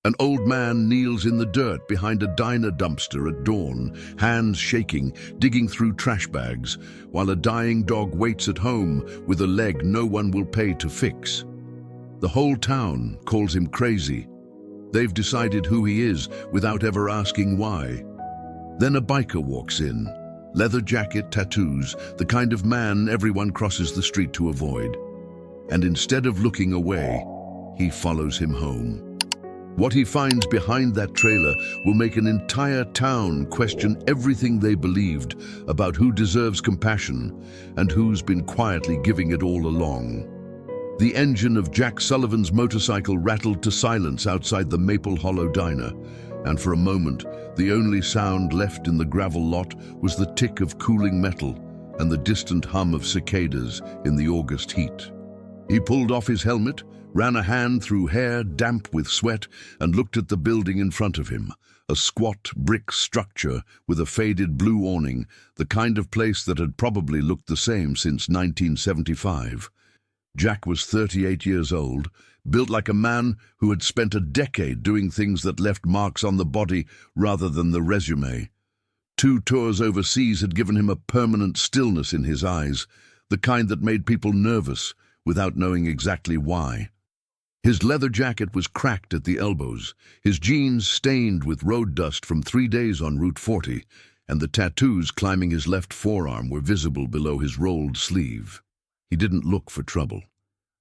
An old man kneels in the dirt behind a diner dumpster at dawn, hands shaking, digging through trash bags, while a dying dog waits at home with a leg no one will pay to fix. The whole town calls him crazy. They've decided who he is without ever asking why. Then a biker walks in. Leather jacket, tattoos, the kind of man everyone crosses the street to avoid. And instead of looking away, he follows him home. What he finds behind that trailer will make an entire town question everything they believed about who deserves compassion and who's been quietly giving it all along. The engine of Jack Sullivan's motorcycle rattled to silence outside the Maple Hollow Diner, and for a moment, the only sound left in the gravel lot was the tick of cooling metal and the distant hum of cicadas in the August heat. He pulled off his helmet, ran a hand through hair damp with sweat, and looked at the building in front of him, a squat brick structure with a faded blue awning, the kind of place that had probably looked the same since 1975. Jack was 38 years old, built like a man who had spent a decade doing things that left marks on the body rather than the resume. 2 tours overseas had given him a permanent stillness in his eyes, the kind that made people nervous without knowing exactly why. His leather jacket was cracked at the elbows, his jeans stained with road dust from 3 days on Route 40, and the tattoos climbing his left forearm were visible below his rolled sleeve. He didn't look for trouble.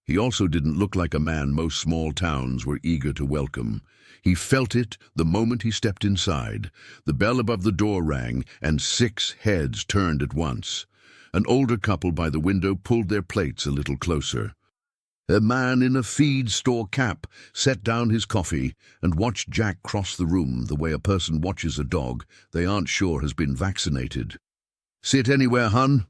He also didn't look like a man most small towns were eager to welcome. He felt it the moment he stepped inside. The bell above the door rang, and 6 heads turned at once. An older couple by the window pulled their plates a little closer. A man in a feed store cap set down his coffee and watched Jack cross the room the way a person watches a dog they aren't sure has been vaccinated. "Sit anywhere, hun,"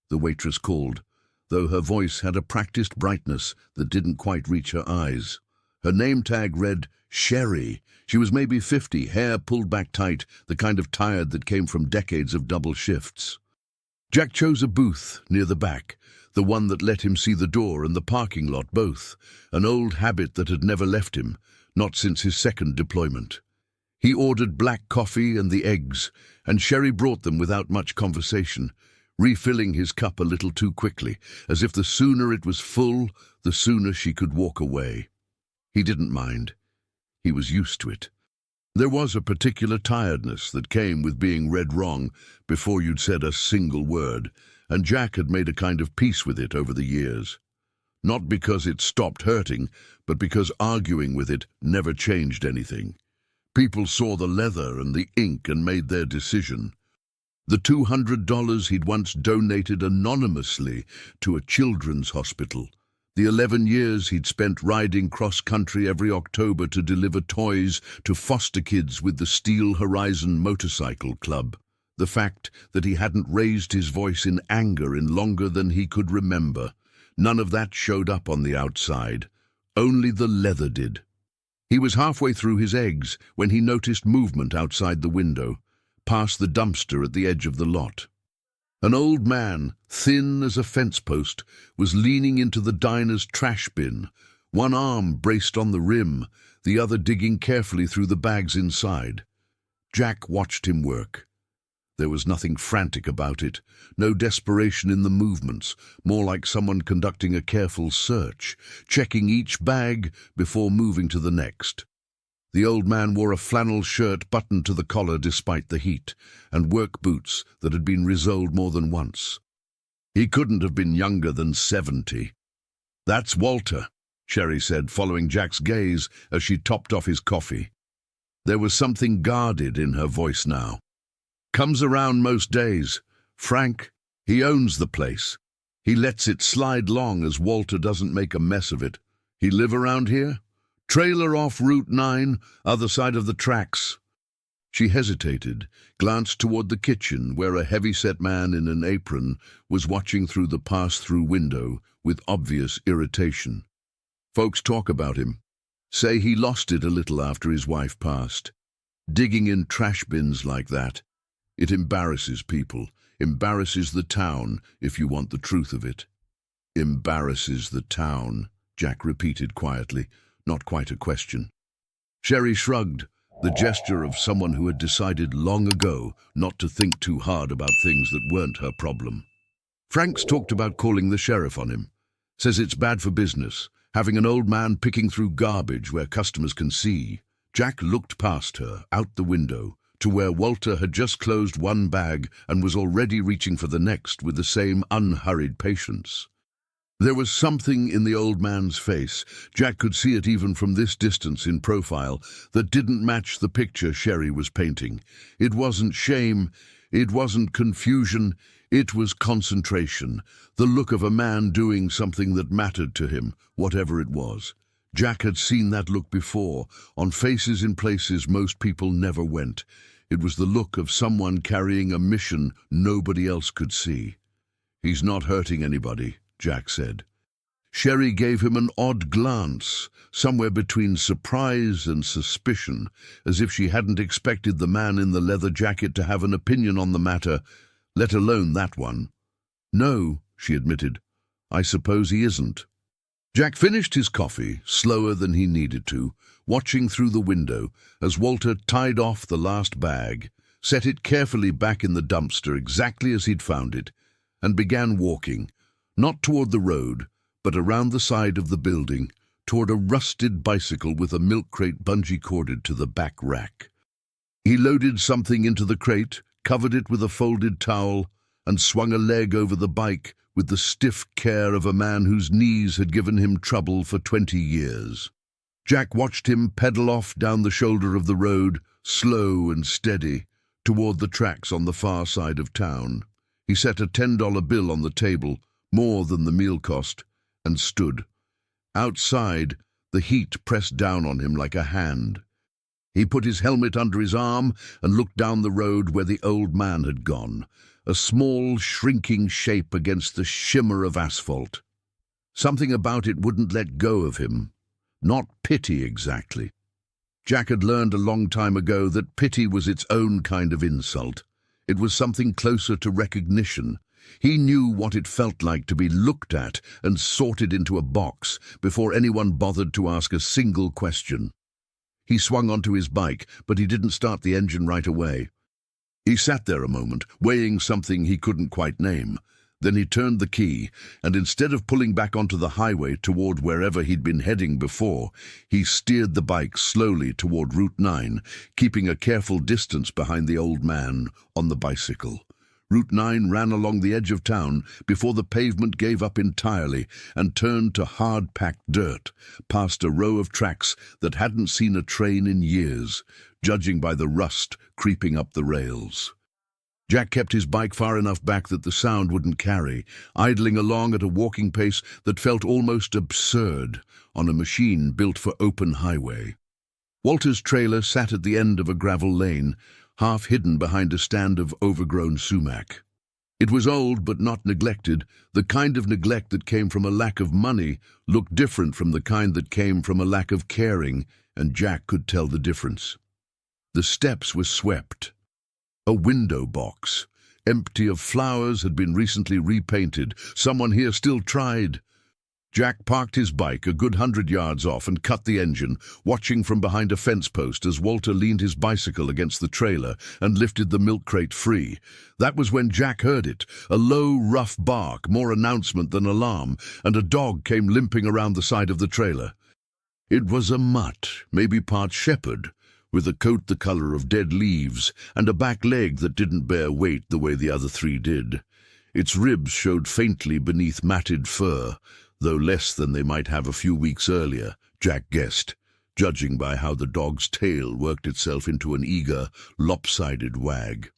the waitress called, though her voice had a practiced brightness that didn't quite reach her eyes. Her name tag read Sherry. She was maybe 50, hair pulled back tight, the kind of tired that came from decades of double shifts. Jack chose a booth near the back, the one that let him see the door and the parking lot both, an old habit that had never left him, not since his second deployment. He ordered black coffee and the eggs, and Sherry brought them without much conversation, refilling his cup a little too quickly, as if the sooner it was full, the sooner she could walk away. He didn't mind. He was used to it. There was a particular tiredness that came with being read wrong before you'd said a single word, and Jack had made a kind of peace with it over the years. Not because it stopped hurting, but because arguing with it never changed anything. People saw the leather and the ink and made their decision. The $200 he'd once donated anonymously to a children's hospital. The 11 years he'd spent riding cross-country every October to deliver toys to foster kids with the Steel Horizon Motorcycle Club. The fact that he hadn't raised his voice in anger in longer than he could remember. None of that showed up on the outside. Only the leather did. He was halfway through his eggs when he noticed movement outside the window, past the dumpster at the edge of the lot. An old man, thin as a fence post, was leaning into the diner's trash bin, one arm braced on the rim, the other digging carefully through the bags inside. Jack watched him work. There was nothing frantic about it, no desperation in the movements, more like someone conducting a careful search, checking each bag before moving to the next. The old man wore a flannel shirt buttoned to the collar despite the heat, and work boots that had been resoled more than once. He couldn't have been younger than 70. "That's Walter," Sherry said, following Jack's gaze as she topped off his coffee. There was something guarded in her voice now. "Comes around most days. Frank, he owns the place. He lets it slide long as Walter doesn't make a mess of it. He live around here? Trailer off Route 9, other side of the tracks." She hesitated, glanced toward the kitchen where a heavy-set man in an apron was watching through the pass-through window with obvious irritation. "Folks talk about him. Say he lost it a little after his wife passed. Digging in trash bins like that. It embarrasses people, embarrasses the town, if you want the truth of it." "Embarrasses the town," Jack repeated quietly, not quite a question. Sherry shrugged, the gesture of someone who had decided long ago not to think too hard about things that weren't her problem. Frank's talked about calling the sheriff on him. Says it's bad for business, having an old man picking through garbage where customers can see. Jack looked past her, out the window, to where Walter had just closed one bag and was already reaching for the next with the same unhurried patience. There was something in the old man's face, Jack could see it even from this distance in profile, that didn't match the picture Sherry was painting. It wasn't shame, it wasn't confusion, it was concentration, the look of a man doing something that mattered to him, whatever it was. Jack had seen that look before, on faces in places most people never went. It was the look of someone carrying a mission nobody else could see. "He's not hurting anybody," Jack said. Sherry gave him an odd glance, somewhere between surprise and suspicion, as if she hadn't expected the man in the leather jacket to have an opinion on the matter, let alone that one. "No," she admitted. "I suppose he isn't." Jack finished his coffee, slower than he needed to, watching through the window as Walter tied off the last bag, set it carefully back in the dumpster exactly as he'd found it, and began walking, not toward the road, but around the side of the building, toward a rusted bicycle with a milk crate bungee corded to the back rack. He loaded something into the crate, covered it with a folded towel, and swung a leg over the bike with the stiff care of a man whose knees had given him trouble for 20 years. Jack watched him pedal off down the shoulder of the road, slow and steady, toward the tracks on the far side of town. He set a $10 bill on the table, more than the meal cost, and stood. Outside, the heat pressed down on him like a hand. He put his helmet under his arm and looked down the road where the old man had gone, a small, shrinking shape against the shimmer of asphalt. Something about it wouldn't let go of him. Not pity exactly. Jack had learned a long time ago that pity was its own kind of insult. It was something closer to recognition. He knew what it felt like to be looked at and sorted into a box before anyone bothered to ask a single question. He swung onto his bike, but he didn't start the engine right away. He sat there a moment, weighing something he couldn't quite name. Then he turned the key, and instead of pulling back onto the highway toward wherever he'd been heading before, he steered the bike slowly toward Route 9, keeping a careful distance behind the old man on the bicycle. Route 9 ran along the edge of town before the pavement gave up entirely and turned to hard-packed dirt, past a row of tracks that hadn't seen a train in years, judging by the rust creeping up the rails. Jack kept his bike far enough back that the sound wouldn't carry, idling along at a walking pace that felt almost absurd on a machine built for open highway. Walter's trailer sat at the end of a gravel lane, half hidden behind a stand of overgrown sumac. It was old but not neglected. The kind of neglect that came from a lack of money looked different from the kind that came from a lack of caring, and Jack could tell the difference. The steps were swept. A window box, empty of flowers, had been recently repainted. Someone here still tried. Jack parked his bike a good 100 yards off and cut the engine, watching from behind a fence post as Walter leaned his bicycle against the trailer and lifted the milk crate free. That was when Jack heard it, a low, rough bark, more announcement than alarm, and a dog came limping around the side of the trailer. It was a mutt, maybe part shepherd, with a coat the color of dead leaves and a back leg that didn't bear weight the way the other three did. Its ribs showed faintly beneath matted fur, though less than they might have a few weeks earlier, Jack guessed, judging by how the dog's tail worked itself into an eager, lopsided wag.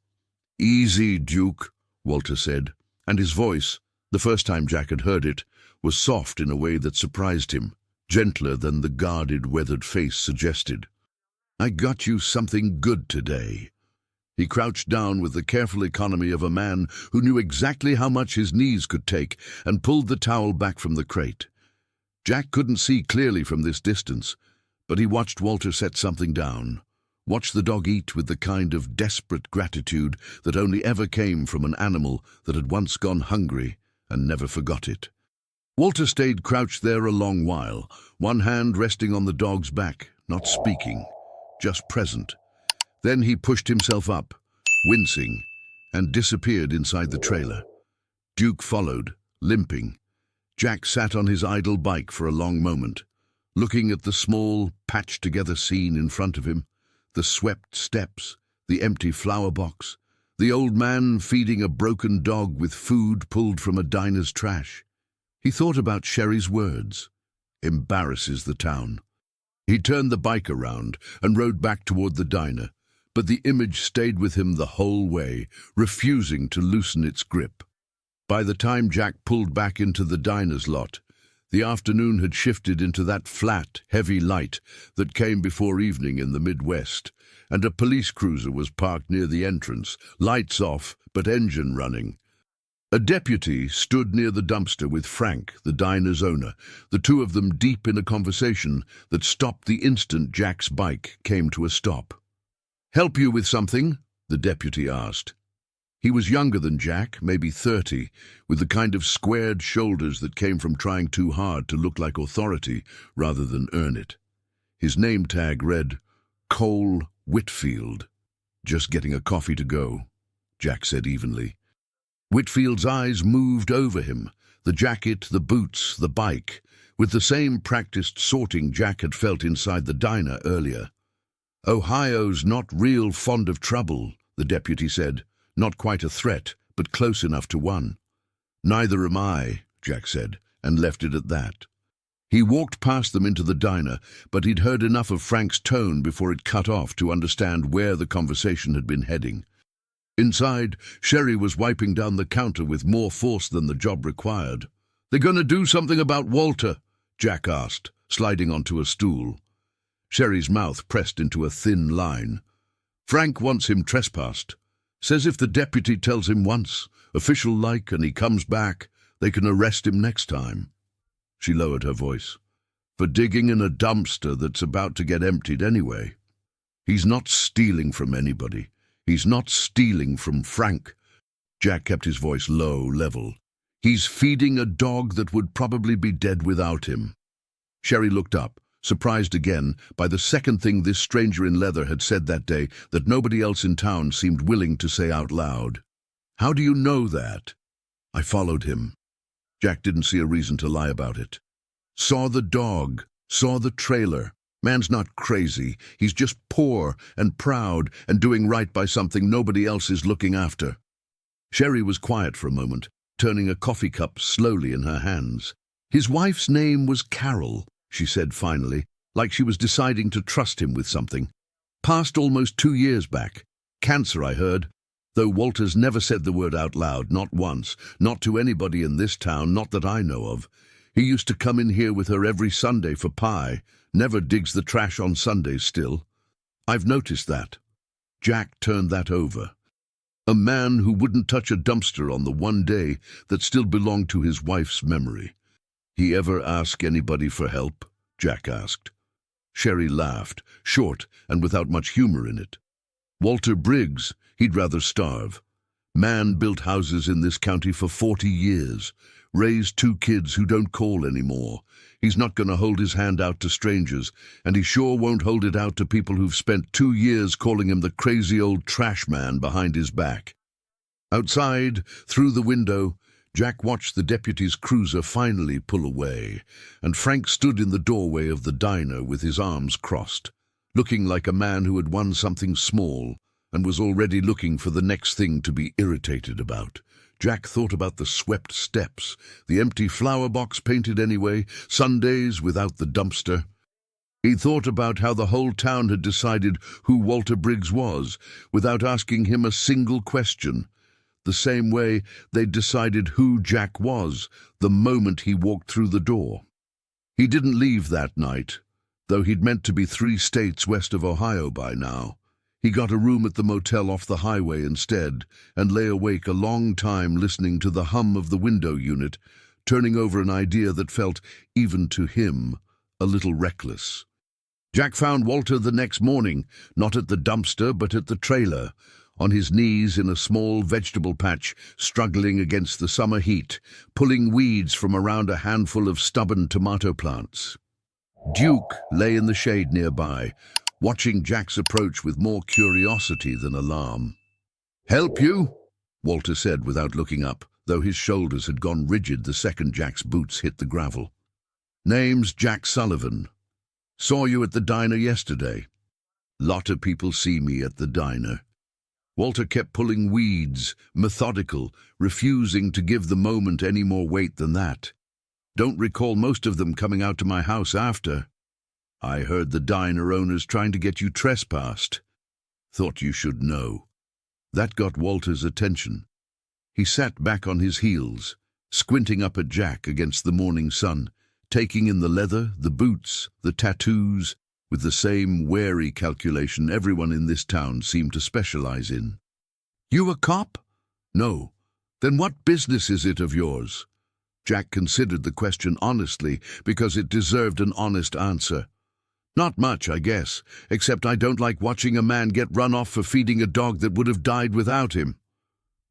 "Easy, Duke," Walter said, and his voice, the first time Jack had heard it, was soft in a way that surprised him, gentler than the guarded, weathered face suggested. "I got you something good today." He crouched down with the careful economy of a man who knew exactly how much his knees could take and pulled the towel back from the crate. Jack couldn't see clearly from this distance, but he watched Walter set something down, watched the dog eat with the kind of desperate gratitude that only ever came from an animal that had once gone hungry and never forgot it. Walter stayed crouched there a long while, one hand resting on the dog's back, not speaking. just present. Then he pushed himself up, wincing, and disappeared inside the trailer. Duke followed, limping. Jack sat on his idle bike for a long moment, looking at the small, patched-together scene in front of him, the swept steps, the empty flower box, the old man feeding a broken dog with food pulled from a diner's trash. He thought about Sherry's words, "embarrasses the town." He turned the bike around and rode back toward the diner, but the image stayed with him the whole way, refusing to loosen its grip. By the time Jack pulled back into the diner's lot, the afternoon had shifted into that flat, heavy light that came before evening in the Midwest, and a police cruiser was parked near the entrance, lights off but engine running. A deputy stood near the dumpster with Frank, the diner's owner, the two of them deep in a conversation that stopped the instant Jack's bike came to a stop. "Help you with something?" the deputy asked. He was younger than Jack, maybe 30, with the kind of squared shoulders that came from trying too hard to look like authority rather than earn it. His name tag read, Cole Whitfield. "Just getting a coffee to go," Jack said evenly. Whitfield's eyes moved over him, the jacket, the boots, the bike, with the same practiced sorting Jack had felt inside the diner earlier. "Ohio's not real fond of trouble," the deputy said. "Not quite a threat, but close enough to one." "Neither am I," Jack said, and left it at that. He walked past them into the diner, but he'd heard enough of Frank's tone before it cut off to understand where the conversation had been heading. Inside, Sherry was wiping down the counter with more force than the job required. "They're going to do something about Walter?" Jack asked, sliding onto a stool. Sherry's mouth pressed into a thin line. "Frank wants him trespassed. Says if the deputy tells him once, official-like, and he comes back, they can arrest him next time." She lowered her voice. "For digging in a dumpster that's about to get emptied anyway. He's not stealing from anybody. He's not stealing from Frank." Jack kept his voice low, level. "He's feeding a dog that would probably be dead without him." Sherry looked up, surprised again by the second thing this stranger in leather had said that day that nobody else in town seemed willing to say out loud. "How do you know that?" "I followed him." Jack didn't see a reason to lie about it. "Saw the dog, saw the trailer. Man's not crazy. He's just poor and proud and doing right by something nobody else is looking after." Sherry was quiet for a moment, turning a coffee cup slowly in her hands. "His wife's name was Carol," she said finally, like she was deciding to trust him with something. "Passed almost 2 years back. Cancer, I heard. Though Walter's never said the word out loud, not once, not to anybody in this town, not that I know of. He used to come in here with her every Sunday for pie, never digs the trash on Sundays still. I've noticed that." Jack turned that over. A man who wouldn't touch a dumpster on the one day that still belonged to his wife's memory. "He ever ask anybody for help?" Jack asked. Sherry laughed, short and without much humor in it. "Walter Briggs, he'd rather starve. Man built houses in this county for 40 years, raised 2 kids who don't call anymore. He's not going to hold his hand out to strangers, and he sure won't hold it out to people who've spent 2 years calling him the crazy old trash man behind his back." Outside, through the window, Jack watched the deputy's cruiser finally pull away, and Frank stood in the doorway of the diner with his arms crossed, looking like a man who had won something small and was already looking for the next thing to be irritated about. Jack thought about the swept steps, the empty flower box painted anyway, Sundays without the dumpster. He thought about how the whole town had decided who Walter Briggs was, without asking him a single question, the same way they'd decided who Jack was the moment he walked through the door. He didn't leave that night, though he'd meant to be 3 states west of Ohio by now. He got a room at the motel off the highway instead, and lay awake a long time listening to the hum of the window unit, turning over an idea that felt, even to him, a little reckless. Jack found Walter the next morning, not at the dumpster but at the trailer, on his knees in a small vegetable patch, struggling against the summer heat, pulling weeds from around a handful of stubborn tomato plants. Duke lay in the shade nearby, watching Jack's approach with more curiosity than alarm. "Help you?" Walter said without looking up, though his shoulders had gone rigid the second Jack's boots hit the gravel. "Name's Jack Sullivan. Saw you at the diner yesterday." "Lot of people see me at the diner." Walter kept pulling weeds, methodical, refusing to give the moment any more weight than that. "Don't recall most of them coming out to my house after." "I heard the diner owners trying to get you trespassed." "Thought you should know." That got Walter's attention. He sat back on his heels, squinting up at Jack against the morning sun, taking in the leather, the boots, the tattoos, with the same wary calculation everyone in this town seemed to specialize in. "You a cop?" "No." "Then what business is it of yours?" Jack considered the question honestly because it deserved an honest answer. "Not much, I guess, except I don't like watching a man get run off for feeding a dog that would have died without him."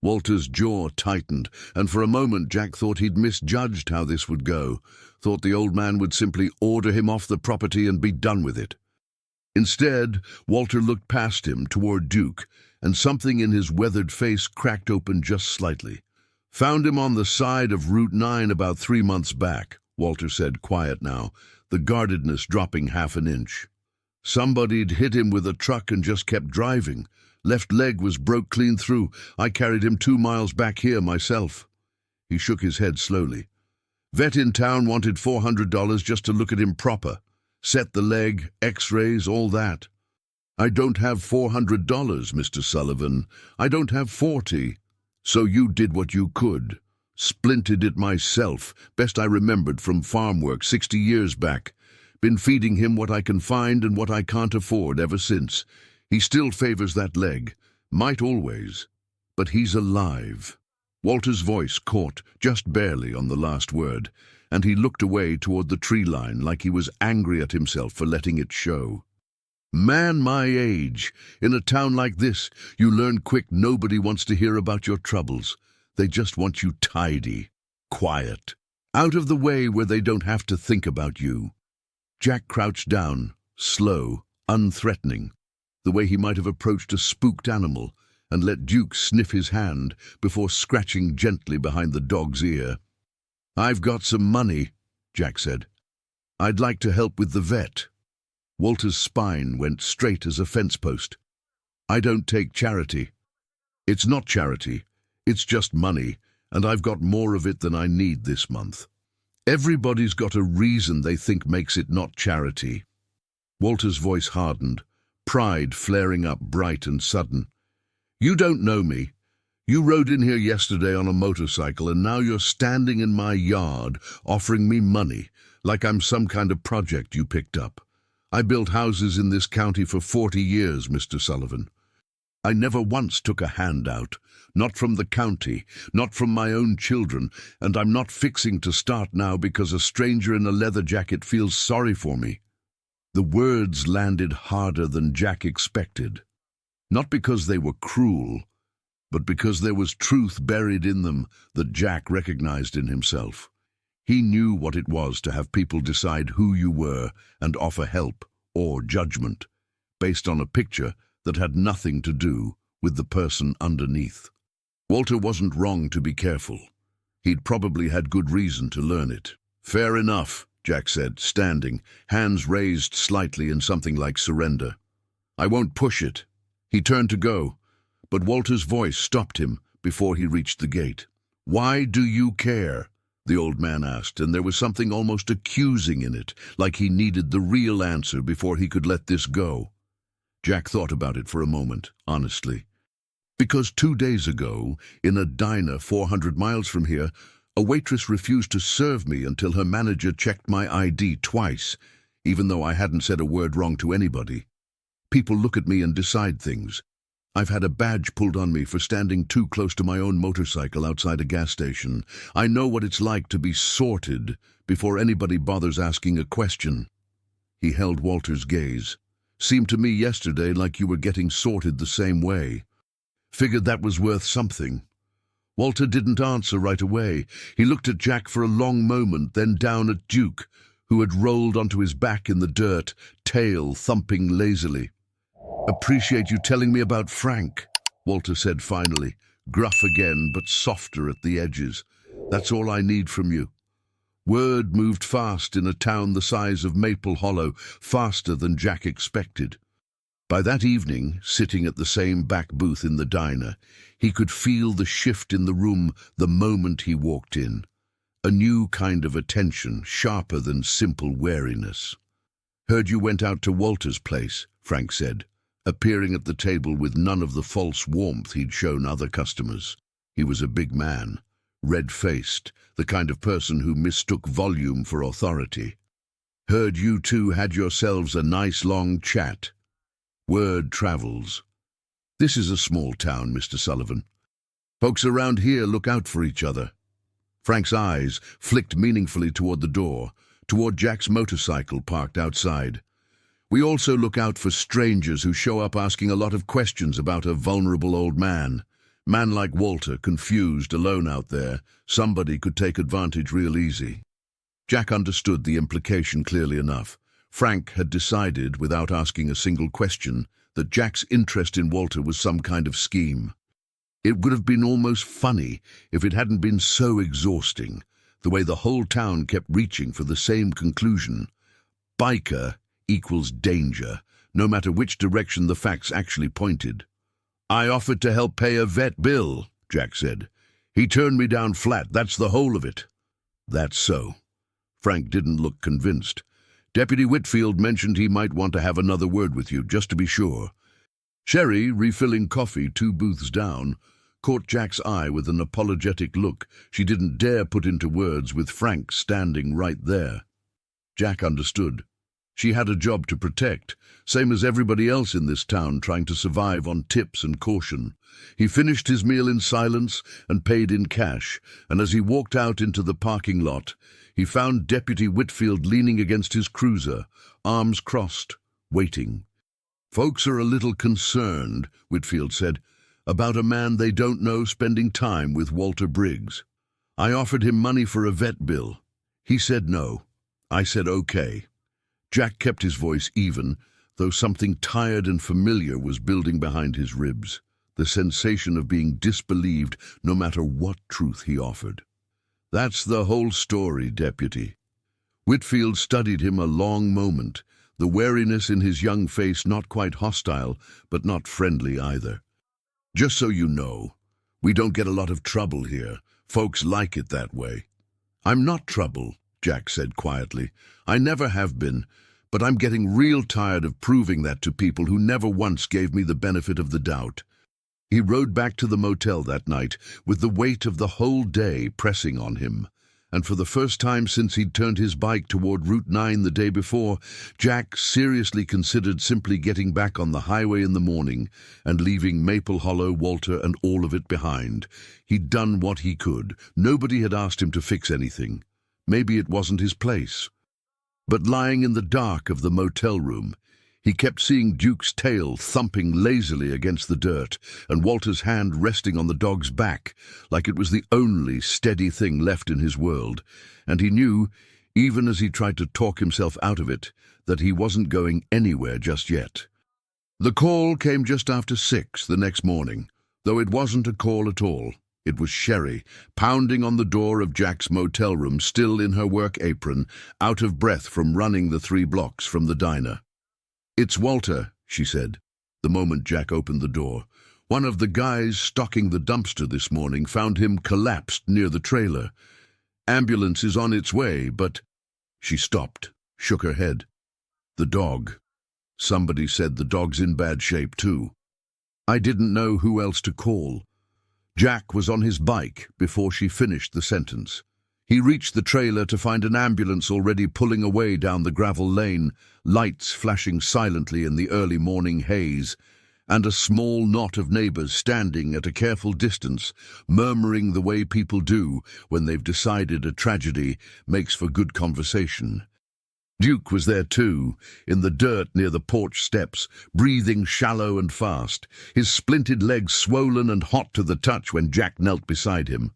Walter's jaw tightened, and for a moment Jack thought he'd misjudged how this would go, thought the old man would simply order him off the property and be done with it. Instead, Walter looked past him toward Duke, and something in his weathered face cracked open just slightly. "Found him on the side of Route 9 about 3 months back," Walter said, quiet now, the guardedness dropping half an inch. "Somebody'd hit him with a truck and just kept driving. Left leg was broke clean through. I carried him 2 miles back here myself." He shook his head slowly. "Vet in town wanted $400 just to look at him proper. Set the leg, x-rays, all that." "I don't have $400, Mr. Sullivan. I don't have 40. "So you did what you could. Splinted it myself, best I remembered from farm work 60 years back. Been feeding him what I can find and what I can't afford ever since. He still favors that leg. Might always. But he's alive." Walter's voice caught, just barely, on the last word, and he looked away toward the tree line like he was angry at himself for letting it show. "Man my age, in a town like this, you learn quick nobody wants to hear about your troubles. They just want you tidy, quiet, out of the way where they don't have to think about you." Jack crouched down, slow, unthreatening, the way he might have approached a spooked animal, and let Duke sniff his hand before scratching gently behind the dog's ear. "I've got some money," Jack said. "I'd like to help with the vet." Walter's spine went straight as a fence post. "I don't take charity." "It's not charity. It's just money, and I've got more of it than I need this month." "Everybody's got a reason they think makes it not charity." Walter's voice hardened, pride flaring up bright and sudden. "You don't know me. You rode in here yesterday on a motorcycle, and now you're standing in my yard offering me money, like I'm some kind of project you picked up. I built houses in this county for 40 years, Mr. Sullivan. I never once took a handout, not from the county, not from my own children, and I'm not fixing to start now because a stranger in a leather jacket feels sorry for me." The words landed harder than Jack expected, not because they were cruel, but because there was truth buried in them that Jack recognized in himself. He knew what it was to have people decide who you were and offer help or judgment, based on a picture that had nothing to do with the person underneath. Walter wasn't wrong to be careful. He'd probably had good reason to learn it. "Fair enough," Jack said, standing, hands raised slightly in something like surrender. "I won't push it." He turned to go, but Walter's voice stopped him before he reached the gate. "Why do you care?" the old man asked, and there was something almost accusing in it, like he needed the real answer before he could let this go. Jack thought about it for a moment, honestly. "Because 2 days ago, in a diner 400 miles from here, a waitress refused to serve me until her manager checked my ID twice, even though I hadn't said a word wrong to anybody. People look at me and decide things. I've had a badge pulled on me for standing too close to my own motorcycle outside a gas station. I know what it's like to be sorted before anybody bothers asking a question." He held Walter's gaze. "Seemed to me yesterday like you were getting sorted the same way. Figured that was worth something." Walter didn't answer right away. He looked at Jack for a long moment, then down at Duke, who had rolled onto his back in the dirt, tail thumping lazily. "Appreciate you telling me about Frank," Walter said finally, gruff again but softer at the edges. "That's all I need from you." Word moved fast in a town the size of Maple Hollow, faster than Jack expected. By that evening, sitting at the same back booth in the diner, he could feel the shift in the room the moment he walked in. A new kind of attention, sharper than simple wariness. "Heard you went out to Walter's place," Frank said, appearing at the table with none of the false warmth he'd shown other customers. He was a big man, red-faced, the kind of person who mistook volume for authority. "Heard you two had yourselves a nice long chat." "Word travels. This is a small town, Mr. Sullivan. Folks around here look out for each other." Frank's eyes flicked meaningfully toward the door, toward Jack's motorcycle parked outside. "We also look out for strangers who show up asking a lot of questions about a vulnerable old man. Man like Walter, confused, alone out there, somebody could take advantage real easy." Jack understood the implication clearly enough. Frank had decided, without asking a single question, that Jack's interest in Walter was some kind of scheme. It would have been almost funny if it hadn't been so exhausting, the way the whole town kept reaching for the same conclusion. Biker equals danger, no matter which direction the facts actually pointed. "I offered to help pay a vet bill," Jack said. "He turned me down flat, that's the whole of it." "That's so." Frank didn't look convinced. "Deputy Whitfield mentioned he might want to have another word with you, just to be sure." Sherry, refilling coffee 2 booths down, caught Jack's eye with an apologetic look she didn't dare put into words with Frank standing right there. Jack understood. She had a job to protect, same as everybody else in this town trying to survive on tips and caution. He finished his meal in silence and paid in cash, and as he walked out into the parking lot, he found Deputy Whitfield leaning against his cruiser, arms crossed, waiting. "Folks are a little concerned," Whitfield said, "about a man they don't know spending time with Walter Briggs. I offered him money for a vet bill. He said no. I said okay." Jack kept his voice even, though something tired and familiar was building behind his ribs, the sensation of being disbelieved no matter what truth he offered. "That's the whole story, Deputy." Whitfield studied him a long moment, the wariness in his young face not quite hostile, but not friendly either. "Just so you know, we don't get a lot of trouble here. Folks like it that way." "I'm not trouble," Jack said quietly. "I never have been, but I'm getting real tired of proving that to people who never once gave me the benefit of the doubt." He rode back to the motel that night with the weight of the whole day pressing on him. And for the first time since he'd turned his bike toward Route 9 the day before, Jack seriously considered simply getting back on the highway in the morning and leaving Maple Hollow, Walter, and all of it behind. He'd done what he could. Nobody had asked him to fix anything. Maybe it wasn't his place. But lying in the dark of the motel room, he kept seeing Duke's tail thumping lazily against the dirt and Walter's hand resting on the dog's back, like it was the only steady thing left in his world, and he knew, even as he tried to talk himself out of it, that he wasn't going anywhere just yet. The call came just after 6 the next morning, though it wasn't a call at all. It was Sherry, pounding on the door of Jack's motel room, still in her work apron, out of breath from running the 3 blocks from the diner. "It's Walter," she said, the moment Jack opened the door. "One of the guys stocking the dumpster this morning found him collapsed near the trailer. Ambulance is on its way, but—" She stopped, shook her head. "The dog. Somebody said the dog's in bad shape, too." I didn't know who else to call. Jack was on his bike before she finished the sentence. He reached the trailer to find an ambulance already pulling away down the gravel lane, lights flashing silently in the early morning haze, and a small knot of neighbors standing at a careful distance, murmuring the way people do when they've decided a tragedy makes for good conversation. Duke was there too, in the dirt near the porch steps, breathing shallow and fast, his splinted legs swollen and hot to the touch when Jack knelt beside him.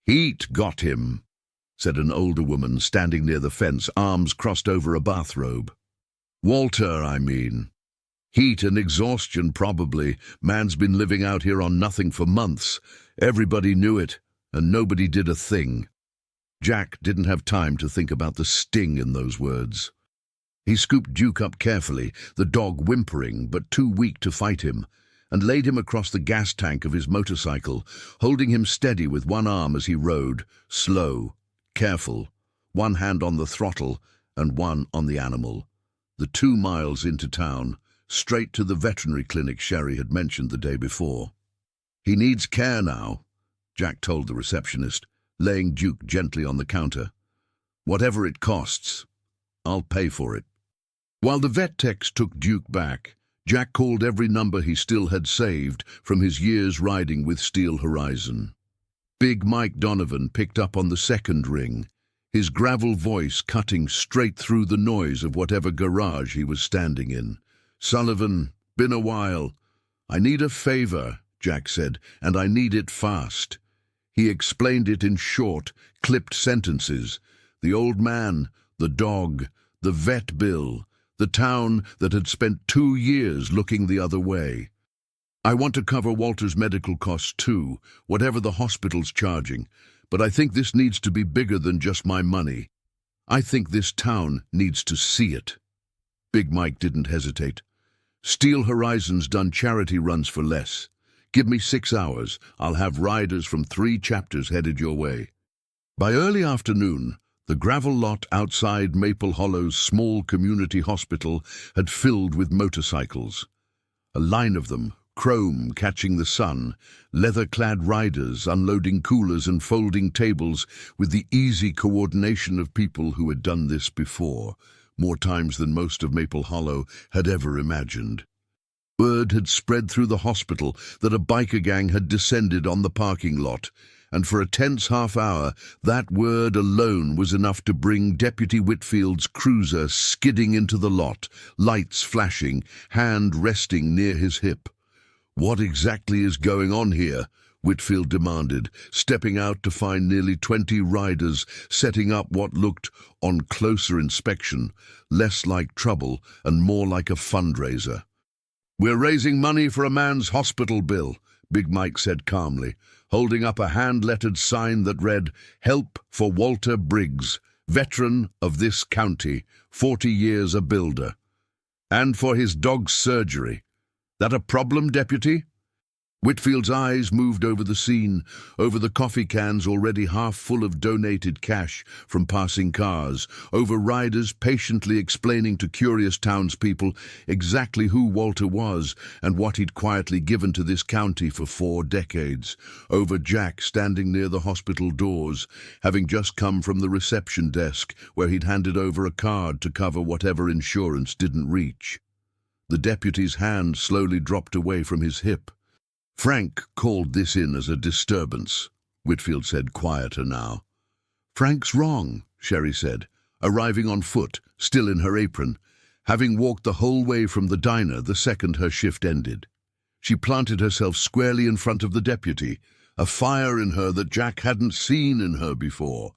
"Heat got him," said an older woman standing near the fence, arms crossed over a bathrobe. Walter, I mean. Heat and exhaustion, probably. Man's been living out here on nothing for months. Everybody knew it, and nobody did a thing. Jack didn't have time to think about the sting in those words. He scooped Duke up carefully, the dog whimpering but too weak to fight him, and laid him across the gas tank of his motorcycle, holding him steady with one arm as he rode, slow, careful, one hand on the throttle and one on the animal. The 2 miles into town, straight to the veterinary clinic Sherry had mentioned the day before. He needs care now, Jack told the receptionist, laying Duke gently on the counter. Whatever it costs, I'll pay for it. While the vet techs took Duke back, Jack called every number he still had saved from his years riding with Steel Horizon. Big Mike Donovan picked up on the second ring, his gravel voice cutting straight through the noise of whatever garage he was standing in. Sullivan, been a while. I need a favor, Jack said, and I need it fast. He explained it in short, clipped sentences. The old man, the dog, the vet bill, the town that had spent 2 years looking the other way. I want to cover Walter's medical costs too, whatever the hospital's charging, but I think this needs to be bigger than just my money. I think this town needs to see it. Big Mike didn't hesitate. Steel Horizon's done charity runs for less. Give me 6 hours. I'll have riders from 3 chapters headed your way. By early afternoon, the gravel lot outside Maple Hollow's small community hospital had filled with motorcycles. A line of them, chrome catching the sun, leather-clad riders unloading coolers and folding tables with the easy coordination of people who had done this before, more times than most of Maple Hollow had ever imagined. Word had spread through the hospital that a biker gang had descended on the parking lot, and for a tense half-hour, that word alone was enough to bring Deputy Whitfield's cruiser skidding into the lot, lights flashing, hand resting near his hip. What exactly is going on here? Whitfield demanded, stepping out to find nearly 20 riders setting up what looked, on closer inspection, less like trouble and more like a fundraiser. We're raising money for a man's hospital bill, Big Mike said calmly, holding up a hand-lettered sign that read, Help for Walter Briggs, veteran of this county, 40 years a builder. And for his dog's surgery. That a problem, Deputy? Whitfield's eyes moved over the scene, over the coffee cans already half full of donated cash from passing cars, over riders patiently explaining to curious townspeople exactly who Walter was and what he'd quietly given to this county for 4 decades, over Jack standing near the hospital doors, having just come from the reception desk where he'd handed over a card to cover whatever insurance didn't reach. The deputy's hand slowly dropped away from his hip. Frank called this in as a disturbance, Whitfield said, quieter now. Frank's wrong, Sherry said, arriving on foot, still in her apron, having walked the whole way from the diner the second her shift ended. She planted herself squarely in front of the deputy, a fire in her that Jack hadn't seen in her before.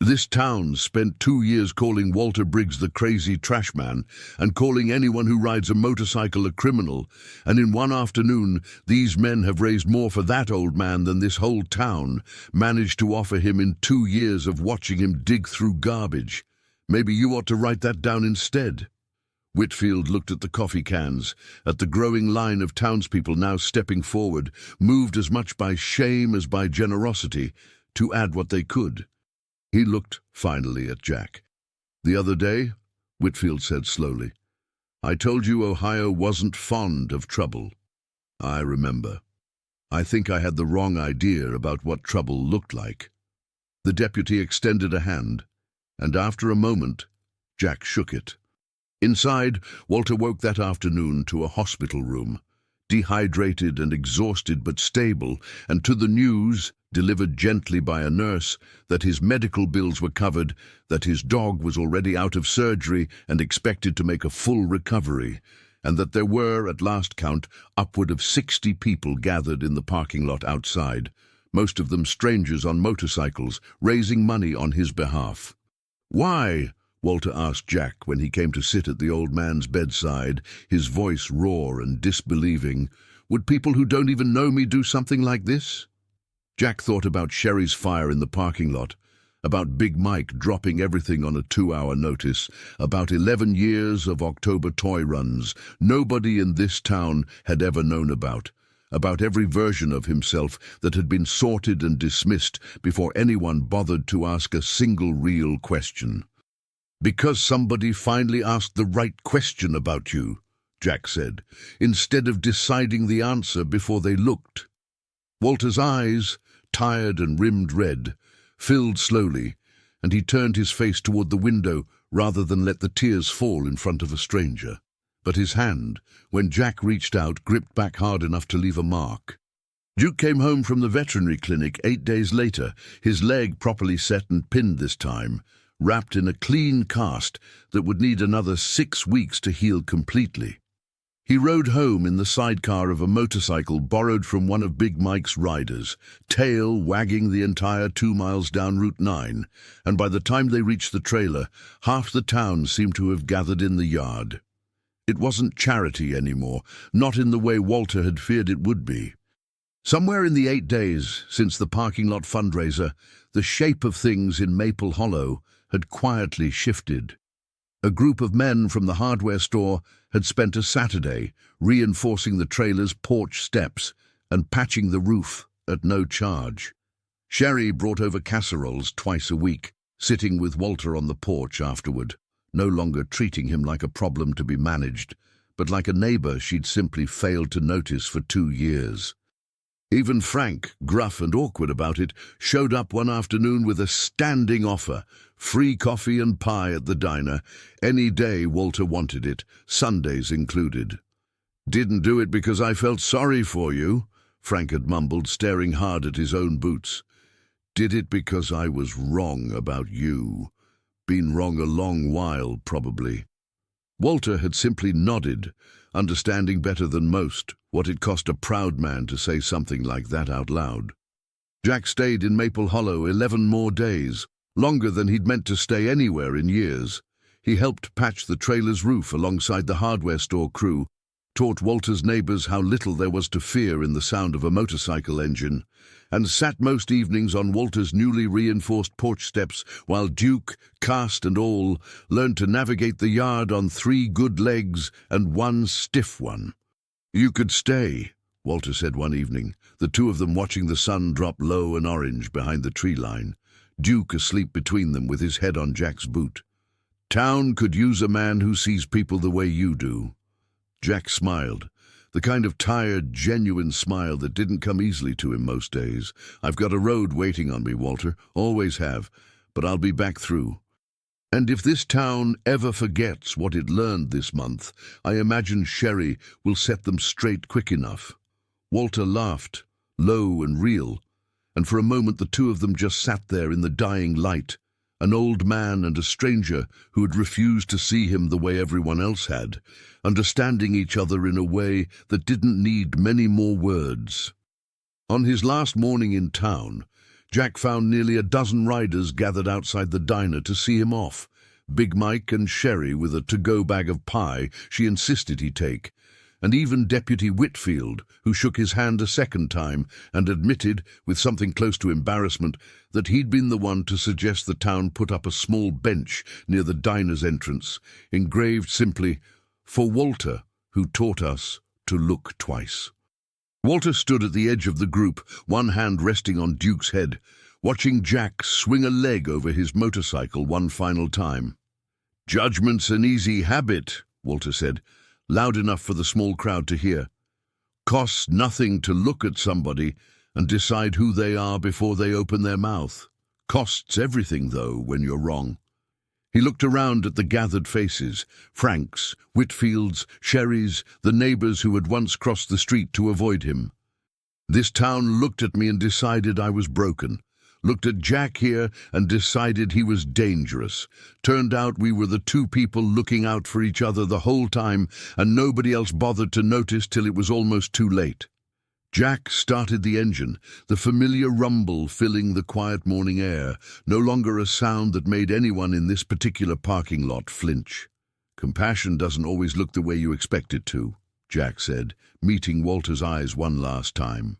This town spent 2 years calling Walter Briggs the crazy trash man and calling anyone who rides a motorcycle a criminal, and in one afternoon these men have raised more for that old man than this whole town managed to offer him in 2 years of watching him dig through garbage. Maybe you ought to write that down instead. Whitfield looked at the coffee cans, at the growing line of townspeople now stepping forward, moved as much by shame as by generosity, to add what they could. He looked finally at Jack. The other day, Whitfield said slowly, I told you Ohio wasn't fond of trouble. I remember. I think I had the wrong idea about what trouble looked like. The deputy extended a hand, and after a moment, Jack shook it. Inside, Walter woke that afternoon to a hospital room, dehydrated and exhausted but stable, and to the news, delivered gently by a nurse, that his medical bills were covered, that his dog was already out of surgery and expected to make a full recovery, and that there were, at last count, upward of 60 people gathered in the parking lot outside, most of them strangers on motorcycles, raising money on his behalf. "Why?" Walter asked Jack when he came to sit at the old man's bedside, his voice raw and disbelieving. "Would people who don't even know me do something like this?" Jack thought about Sherry's fire in the parking lot, about Big Mike dropping everything on a 2-hour notice, about 11 years of October toy runs nobody in this town had ever known about every version of himself that had been sorted and dismissed before anyone bothered to ask a single real question. "Because somebody finally asked the right question about you," Jack said, "instead of deciding the answer before they looked." Walter's eyes, tired and rimmed red, filled slowly, and he turned his face toward the window rather than let the tears fall in front of a stranger. But his hand, when Jack reached out, gripped back hard enough to leave a mark. Duke came home from the veterinary clinic 8 days later, his leg properly set and pinned this time, wrapped in a clean cast that would need another 6 weeks to heal completely. He rode home in the sidecar of a motorcycle borrowed from one of Big Mike's riders, tail wagging the entire 2 miles down Route 9, and by the time they reached the trailer, half the town seemed to have gathered in the yard. It wasn't charity anymore, not in the way Walter had feared it would be. Somewhere in the 8 days since the parking lot fundraiser, the shape of things in Maple Hollow had quietly shifted. A group of men from the hardware store had spent a Saturday reinforcing the trailer's porch steps and patching the roof at no charge. Sherry brought over casseroles twice a week, sitting with Walter on the porch afterward, no longer treating him like a problem to be managed, but like a neighbor she'd simply failed to notice for 2 years. Even Frank, gruff and awkward about it, showed up one afternoon with a standing offer: free coffee and pie at the diner, any day Walter wanted it, Sundays included. "Didn't do it because I felt sorry for you," Frank had mumbled, staring hard at his own boots. "Did it because I was wrong about you. Been wrong a long while, probably." Walter had simply nodded, understanding better than most what it cost a proud man to say something like that out loud. Jack stayed in Maple Hollow 11 more days, longer than he'd meant to stay anywhere in years. He helped patch the trailer's roof alongside the hardware store crew, taught Walter's neighbors how little there was to fear in the sound of a motorcycle engine, and sat most evenings on Walter's newly reinforced porch steps while Duke, cast and all, learned to navigate the yard on 3 good legs and 1 stiff one. "You could stay," Walter said one evening, the two of them watching the sun drop low and orange behind the tree line, Duke asleep between them with his head on Jack's boot. "Town could use a man who sees people the way you do." Jack smiled, the kind of tired, genuine smile that didn't come easily to him most days. "I've got a road waiting on me, Walter, always have, but I'll be back through. And if this town ever forgets what it learned this month, I imagine Sherry will set them straight quick enough." Walter laughed, low and real, and for a moment the two of them just sat there in the dying light, an old man and a stranger who had refused to see him the way everyone else had, understanding each other in a way that didn't need many more words. On his last morning in town, Jack found nearly a dozen riders gathered outside the diner to see him off, Big Mike and Sherry with a to-go bag of pie she insisted he take, and even Deputy Whitfield, who shook his hand a second time and admitted, with something close to embarrassment, that he'd been the one to suggest the town put up a small bench near the diner's entrance, engraved simply, "For Walter, who taught us to look twice." Walter stood at the edge of the group, one hand resting on Duke's head, watching Jack swing a leg over his motorcycle one final time. "Judgment's an easy habit," Walter said, loud enough for the small crowd to hear. "Costs nothing to look at somebody and decide who they are before they open their mouth. Costs everything, though, when you're wrong." He looked around at the gathered faces, Frank's, Whitfield's, Sherry's, the neighbors who had once crossed the street to avoid him. "This town looked at me and decided I was broken. Looked at Jack here and decided he was dangerous. Turned out we were the two people looking out for each other the whole time, and nobody else bothered to notice till it was almost too late." Jack started the engine, the familiar rumble filling the quiet morning air, no longer a sound that made anyone in this particular parking lot flinch. "Compassion doesn't always look the way you expect it to," Jack said, meeting Walter's eyes one last time.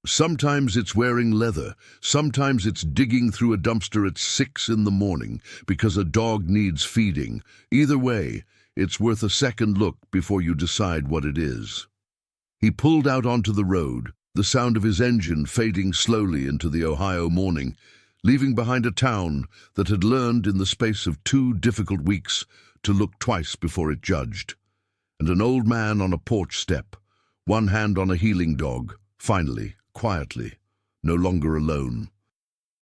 "Sometimes it's wearing leather, sometimes it's digging through a dumpster at 6 in the morning because a dog needs feeding. Either way, it's worth a second look before you decide what it is." He pulled out onto the road, the sound of his engine fading slowly into the Ohio morning, leaving behind a town that had learned in the space of 2 difficult weeks to look twice before it judged, and an old man on a porch step, one hand on a healing dog, finally, quietly, no longer alone.